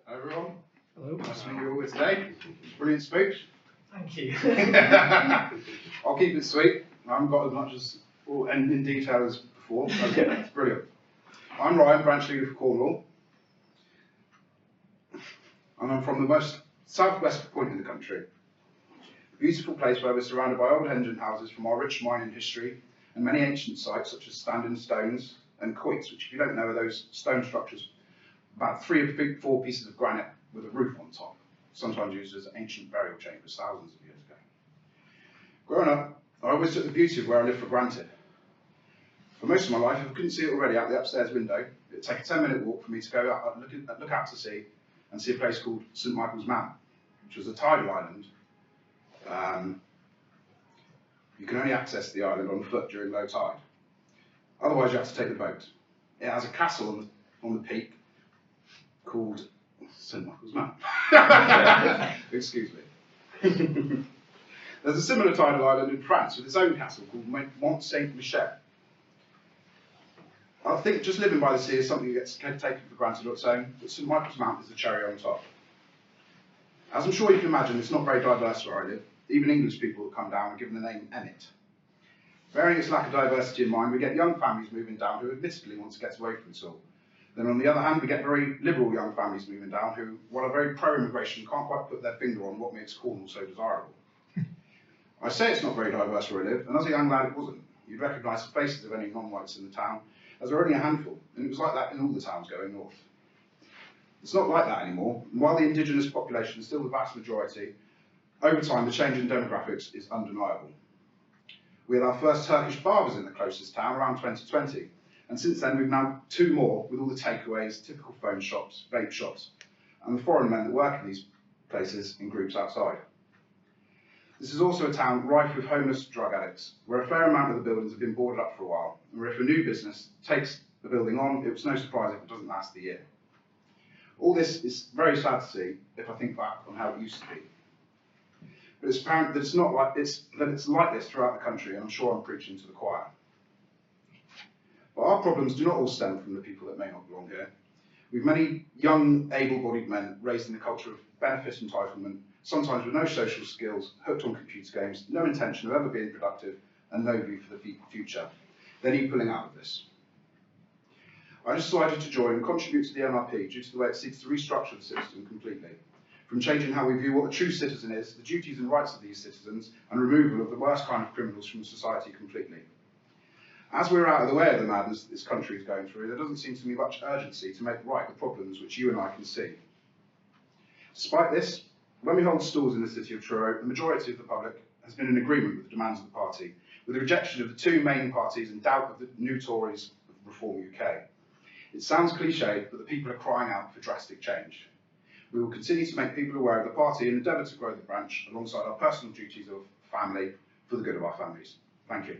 Hi everyone. Hello. Nice to meet you all here today. Brilliant speech. Thank you. I'll keep it sweet. I haven't got as much as and in detail as before. It's brilliant. I'm Ryan, branch leader for Cornwall, and I'm from the most southwest point in the country. A beautiful place where we're surrounded by old engine houses from our rich mining history and many ancient sites such as standing stones and quoits, which if you don't know are those stone structures, about 3 or 4 pieces of granite with a roof on top, sometimes used as ancient burial chambers thousands of years ago. Growing up, I always took the beauty of where I live for granted. For most of my life, if I couldn't see it already out the upstairs window, it'd take a 10-minute walk for me to go out, look out to sea and see a place called St Michael's Mount, which was a tidal island. You can only access the island on foot during low tide. Otherwise, you have to take the boat. It has a castle on the peak called St Michael's Mount. Excuse me. There's a similar tidal island in France with its own castle called Mont Saint-Michel. I think just living by the sea is something that gets taken for granted on its own, but St Michael's Mount is the cherry on top. As I'm sure you can imagine, it's not very diverse where I live. Even English people that come down are given the name Emmet. Bearing its lack of diversity in mind, we get young families moving down who admittedly want to get away from it all. Then on the other hand, we get very liberal young families moving down who, while are very pro-immigration, can't quite put their finger on what makes Cornwall so desirable. I say it's not very diverse where I live, and as a young lad it wasn't. You'd recognise the faces of any non-whites in the town, as there were only a handful, and it was like that in all the towns going north. It's not like that anymore, and while the indigenous population is still the vast majority, over time the change in demographics is undeniable. We had our first Turkish barbers in the closest town around 2020, and since then we've now 2 more with all the takeaways, typical phone shops, vape shops, and the foreign men that work in these places in groups outside. This is also a town rife with homeless drug addicts, where a fair amount of the buildings have been boarded up for a while, and where if a new business takes the building on, it was no surprise if it doesn't last a year. All this is very sad to see if I think back on how it used to be. But it's apparent that it's like this throughout the country, and I'm sure I'm preaching to the choir. But our problems do not all stem from the people that may not belong here. We've many young, able-bodied men raised in a culture of benefit entitlement, sometimes with no social skills, hooked on computer games, no intention of ever being productive, and no view for the future. They need pulling out of this. I decided to join and contribute to the MRP due to the way it seeks to restructure the system completely, from changing how we view what a true citizen is, the duties and rights of these citizens, and removal of the worst kind of criminals from society completely. As we're out of the way of the madness that this country is going through, there doesn't seem to be much urgency to make right the problems which you and I can see. Despite this, when we hold stalls in the city of Truro, the majority of the public has been in agreement with the demands of the party, with the rejection of the 2 main parties and doubt of the new Tories of Reform UK. It sounds cliched, but the people are crying out for drastic change. We will continue to make people aware of the party and endeavour to grow the branch alongside our personal duties of family for the good of our families. Thank you.